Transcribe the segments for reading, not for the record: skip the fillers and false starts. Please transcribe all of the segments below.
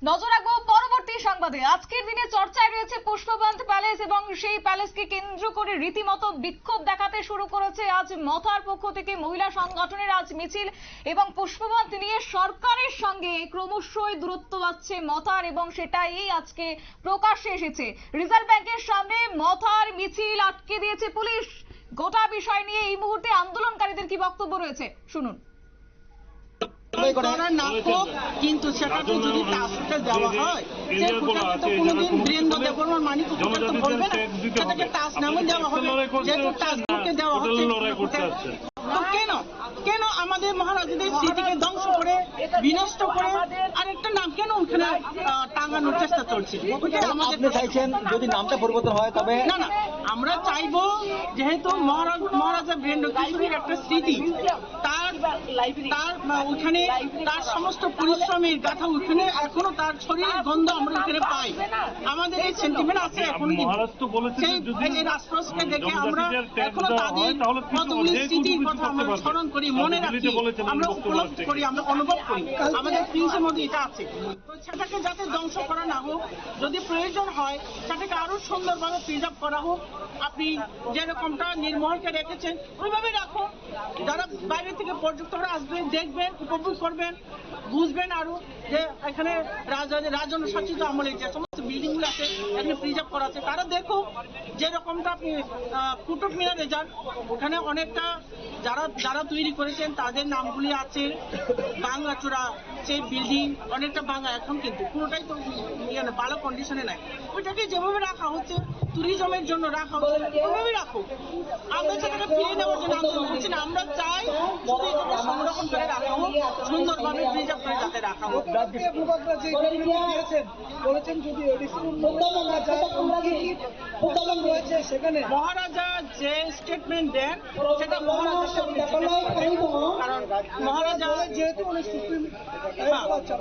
নজর রাখবো পরবর্তী সংবাদে। আজকের দিনে চর্চায় রয়েছে পুষ্পবন্ত প্যালেস এবং সেই প্যালেসকে কেন্দ্র করে রীতিমতো বিক্ষোভ দেখাতে শুরু করেছে আজ মথার পক্ষ থেকে মহিলা সংগঠনের আজ মিছিল এবং পুষ্পবন্ত নিয়ে সরকারের সঙ্গে ক্রমশই দূরত্ব বাড়ছে মথার এবং সেটাই আজকে প্রকাশ্যে এসেছে। রিজার্ভ ব্যাংকের সামনে মথার মিছিল আটকে দিয়েছে পুলিশ। গোটা বিষয় নিয়ে এই মুহূর্তে আন্দোলনকারীদের কি বক্তব্য রয়েছে শুনুন। কিন্তু সেটাকে যদি টাস্কটা দেওয়া হয় যে কোটাকে তো কোনোদিন বীরেন্দ্র দেববর্মার মানিক কোটা তো বলবে না, সেটাকে টাস্ক নামে দেওয়া হবে। যেহেতু টাস্ককে দেওয়া হচ্ছে তো কেন কেন আমাদের মহারাজাদের স্মৃতিকে ধ্বংস করে বিনষ্ট করে আরেকটা নাম কেন ওখানে টাঙানোর চেষ্টা চলছে? আপনি চাইছেন যদি নামটা পরিবর্তন হয় তবে না না, আমরা চাইবো যেহেতু মহারাজা বীরেন্দ্র কিশোরের একটা স্মৃতি, তার ওখানে তার সমস্ত পরিশ্রমের গাথা ওখানে এখনো তার শরীরের গন্ধ আমরা ওখানে পাই। আমাদের এই সেন্টিমেন্ট আছে এখনো, সেই রাজপ্রসাদকে দেখে আমরা এখনো তাদের কতগুলি স্মৃতির কথা আমরা স্মরণ করি, মনে রাখি, আমরা উপলব্ধি করি, আমরা অনুভব করি। আমাদের প্রিন্সের মধ্যে এটা আছে। তো সেটাকে যাতে ধ্বংস করা না হোক, যদি প্রয়োজন হয় সেটাকে আরো সুন্দরভাবে প্রিজার্ভ করা হোক। আপনি যেরকমটা নির্মলকে রেখেছেন ওইভাবে রাখুন। যারা বাইরে থেকে পর্যটকরা আসবেন, দেখবেন, উপভোগ করবেন, বুঝবেন আরো যে এখানে রাজন্য শাসিত আমলে যে সমস্ত বিল্ডিং গুলো আছে এখানে প্রিজার্ভ করা আছে, তারা দেখুক। যেরকমটা আপনি কুতুব মিনারে যান, ওখানে অনেকটা যারা তৈরি করেছেন তাদের নামগুলি আছে। বাংলাচূড়া সেই বিল্ডিং অনেকটা ভাঙা এখন, কিন্তু পুরোটাই তো ভালো কন্ডিশনে নাই। ওইটাকে যেভাবে রাখা হচ্ছে ট্যুরিজমের জন্য রাখা হচ্ছে ওইভাবে রাখো। আমরা সেটাকে ফিরে নেওয়ার জন্য আন্দোলন করছি না, আমরা চাই শুধু এটাকে সংরক্ষণ করে রাখা হোক, সুন্দরভাবে প্রিজার্ভ করে যাতে রাখা হোক। মহারাজা যে স্টেটমেন্ট দেন সেটা কারণ মহারাজা যেহেতু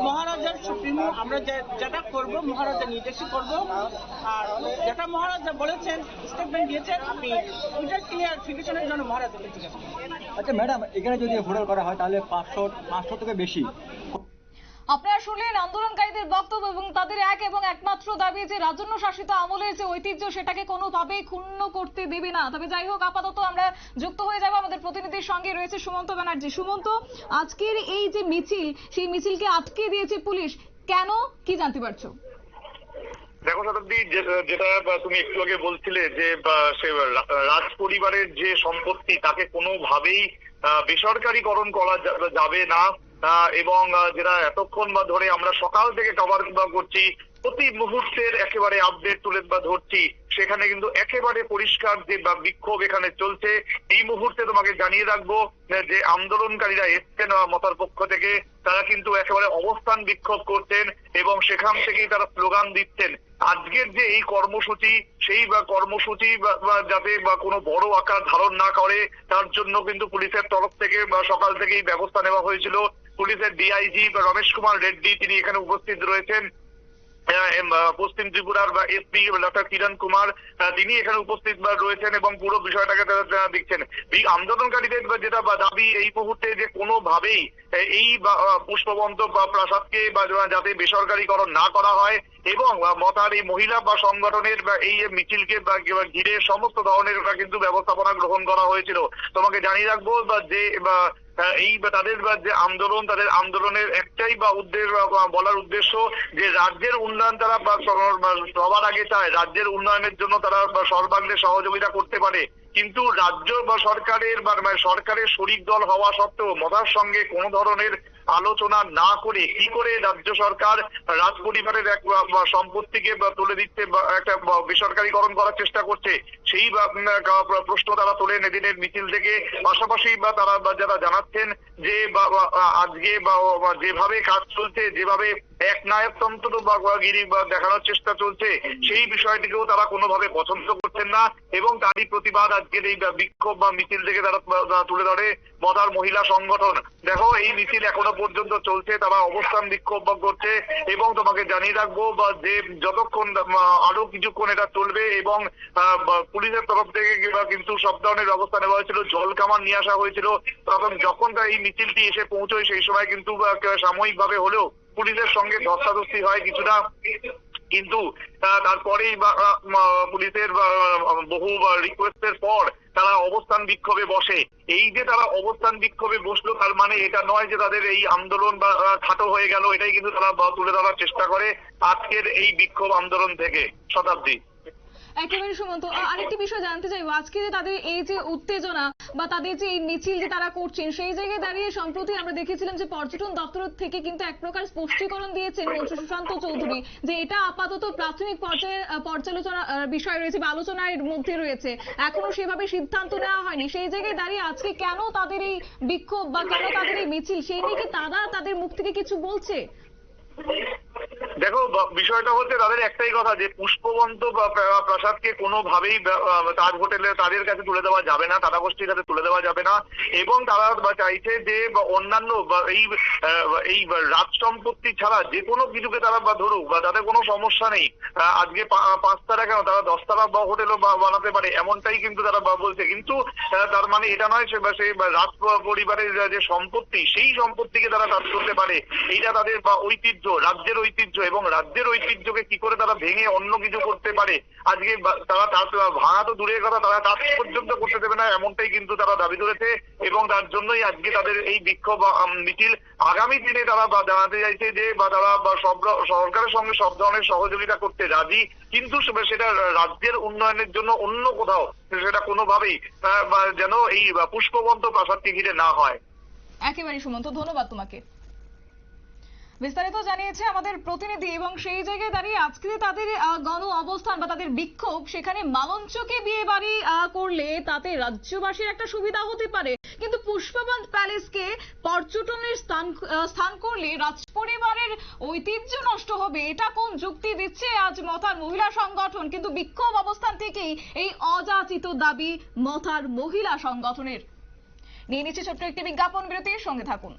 মহারাজার সুপ্রিমো, আমরা যেটা করব মহারাজা নির্দেশই করব। আর যেটা মহারাজা বলেছেন স্টেটমেন্ট দিয়েছেন, আপনি ওইটার ক্লিয়ারিফিকেশনের জন্য মহারাজাকে জিজ্ঞাসা করবেন। আচ্ছা ম্যাডাম, এখানে যদি ভোটার করা হয় তাহলে 500 থেকে বেশি। আপনারা শুনলেন আন্দোলনকারীদের বক্তব্য এবং তাদের এক এবং একমাত্র দাবি যে রাজন্য শাসিত আমলের যে ঐতিহ্য সেটাকে কোনোভাবেই ক্ষুণ্ণ করতে দেবে না। তবে যাই হোক, আপাতত আমরা যুক্ত হয়ে যাব আমাদের প্রতিনিধির সঙ্গে, রয়েছে সুমন্ত ব্যানার্জি। সুমন্ত, আজকের এই যে মিছিল, সেই মিছিলকে আটকে দিয়েছে পুলিশ, কেন কি জানতে পারছো? দেখো শতাব্দী, যেটা তুমি একটু আগে বলছিলে যে রাজ পরিবারের যে সম্পত্তি তাকে কোনোভাবেই বেসরকারীকরণ করা যাবে না, এবং যেটা এতক্ষণ ধরে আমরা সকাল থেকে কভার করছি, প্রতি মুহূর্তের একেবারে আপডেট তুলে ধরছি, সেখানে কিন্তু একেবারে পরিষ্কার যে বিক্ষোভ এখানে চলছে। এই মুহূর্তে তোমাকে জানিয়ে রাখবো যে আন্দোলনকারীরা এসছেন মথার পক্ষ থেকে, তারা কিন্তু একেবারে অবস্থান বিক্ষোভ করছেন এবং সেখান থেকেই তারা স্লোগান দিচ্ছেন। আজকের যে এই কর্মসূচি, সেই কর্মসূচি যাতে কোনো বড় আকার ধারণ না করে তার জন্য কিন্তু পুলিশের তরফ থেকে সকাল থেকেই ব্যবস্থা নেওয়া হয়েছিল। পুলিশের ডিআইজি রমেশ কুমার রেড্ডি তিনি এখানে উপস্থিত রয়েছেন। পশ্চিম ত্রিপুরার এসপি ডক্টর কিরণ কুমার তিনি এখানে উপস্থিত রয়েছেন এবং পুরো বিষয়টাকে দেখছেন। আন্দোলনকারীদের যেটা দাবি এই মুহূর্তে যে কোনোভাবেই এই পুষ্পবন্ত প্রাসাদকে যাতে বেসরকারীকরণ না করা হয় এবং মথার এই মহিলা সংগঠনের এই মিছিলকে ঘিরে সমস্ত ধরনের কিন্তু ব্যবস্থাপনা গ্রহণ করা হয়েছিল। তোমাকে জানিয়ে রাখবো যে এই তাদের যে আন্দোলন, তাদের আন্দোলনের একটাই বলার উদ্দেশ্য যে রাজ্যের উন্নয়ন তারা সবার আগে চায়, রাজ্যের উন্নয়নের জন্য তারা সর্বাগ্রে সহযোগিতা করতে পারে, কিন্তু রাজ্য বা সরকারের শরিক দল হওয়া সত্ত্বেও মথার সঙ্গে কোনো ধরনের আলোচনা না করে কি করে রাজ্য সরকার রাজ পরিবারের এক সম্পত্তিকে তুলে দিচ্ছে, একটা বেসরকারীকরণ করার চেষ্টা করছে, সেই প্রশ্ন তারা তোলেন এদিনের মিছিল থেকে। পাশাপাশি তারা যারা জানাচ্ছেন যে আজকে যেভাবে কাজ চলছে, যেভাবে এক নায়কতন্ত্র গিরি দেখানোর চেষ্টা চলছে, সেই বিষয়টিকেও তারা কোনোভাবে পছন্দ করছেন না এবং তারই প্রতিবাদ আজকের এই বিক্ষোভ বা মিছিল থেকে তারা তুলে ধরে মথার মহিলা সংগঠন। দেখো, এই মিছিল এখনো পর্যন্ত চলছে, তারা অবস্থান বিক্ষোভ করছে এবং তোমাকে জানিয়ে রাখবো যে যতক্ষণ আরো কিছুক্ষণ এটা চলবে এবং পুলিশের তরফ থেকে কিন্তু সব ধরনের ব্যবস্থা নেওয়া হয়েছিল, জল কামান নিয়ে আসা হয়েছিল। তখন যখন এই মিছিলটি এসে পৌঁছয় সেই সময় কিন্তু সাময়িকভাবে হলেও পুলিশের সঙ্গে ধস্তাধস্তি হয় কিছুটা, কিন্তু তারপরেই পুলিশের বহু রিকোয়েস্টের পর তারা অবস্থান বিক্ষোভে বসে। এই যে তারা অবস্থান বিক্ষোভে বসলো তার মানে এটা নয় যে তাদের এই আন্দোলন বা খাটো হয়ে গেল, এটাই কিন্তু তারা তুলে ধরার চেষ্টা করে আজকের এই বিক্ষোভ আন্দোলন থেকে। শতাব্দী। একেবারে সুমন্ত, আরেকটি বিষয় জানতে চাইবো, আজকে যে তাদের এই যে উত্তেজনা বা তাদের যে এই মিছিল যে তারা করছেন, সেই জায়গায় দাঁড়িয়ে সম্প্রতি আমরা দেখেছিলাম যে পর্যটন দপ্তর থেকে কিন্তু এক প্রকার স্পষ্টীকরণ দিয়েছেন মন্ত্রী সুশান্ত চৌধুরী যে এটা আপাতত প্রাথমিক পর্যায়ে পর্যালোচনা বিষয় রয়েছে বা আলোচনার মধ্যে রয়েছে, এখনো সেভাবে সিদ্ধান্ত নেওয়া হয়নি। সেই জায়গায় দাঁড়িয়ে আজকে কেন তাদের এই বিক্ষোভ বা কেন তাদের এই মিছিল, সেই নিয়ে কি তারা তাদের মুখ থেকে কিছু বলছে? দেখো, বিষয়টা হচ্ছে তাদের একটাই কথা যে পুষ্পবন্ত প্রাসাদকে কোনোভাবেই তাজ হোটেলে তাদের কাছে তুলে দেওয়া যাবে না, টাটা গোষ্ঠীর কাছে তুলে দেওয়া যাবে না। এবং তারা চাইছে যে অন্যান্য এই রাজ সম্পত্তি ছাড়া যে কোনো কিছুকে তারা ধরুক বা তাদের কোনো সমস্যা নেই, আজকে 5 তারা কেন তারা 10 তারা হোটেলও বানাতে পারে, এমনটাই কিন্তু তারা বলছে। কিন্তু তার মানে এটা নয় সে রাজ পরিবারের যে সম্পত্তি সেই সম্পত্তিকে তারা টাচ করতে পারে। এইটা তাদের ঐতিহ্য, রাজ্যের ঐতিহ্য, এবং রাজ্যের ঐতিহ্যকে কি করে তারা ভেঙে অন্য কিছু করতে পারে। আজকে তারা ভাঙা তো দূরের কথা, তারা কাজ পর্যন্ত করতে দেবে না, এমনটাই কিন্তু তারা দাবি করেছে। এবং তার জন্যই আজকে তাদের এই বিক্ষোভ মিছিল। আগামী দিনে তারা জানাতে চাইছে যে তারা সরকারের সঙ্গে সব ধরনের সহযোগিতা করতে রাজি, কিন্তু সেটা রাজ্যের উন্নয়নের জন্য অন্য কোথাও সেটা কোনোভাবেই যেন এই পুষ্পবন্ত প্রাসাদকে ঘিরে না হয়। একেবারে সুমন্ত, ধন্যবাদ তোমাকে। বিস্তারিত জানিয়েছে আমাদের প্রতিনিধি। এবং সেই জায়গায় দাঁড়িয়ে আজকে তাদের গণ অবস্থান বা তাদের বিক্ষোভ, সেখানে মালঞ্চকে বিয়ে বাড়ি করলে তাতে রাজ্যবাসীর একটা সুবিধা হতে পারে, কিন্তু পুষ্পবন্ত প্যালেসকে পর্যটনের স্থান করলে রাজপরিবারের ঐতিহ্য নষ্ট হবে, এটা কোন যুক্তি দিচ্ছে আজ মথার মহিলা সংগঠন? কিন্তু বিক্ষোভ অবস্থান থেকেই এই অযাচিত দাবি মথার মহিলা সংগঠনের। নিয়ে নিচ্ছে ছোট্ট একটি বিজ্ঞাপন বিরতির সঙ্গে থাকুন।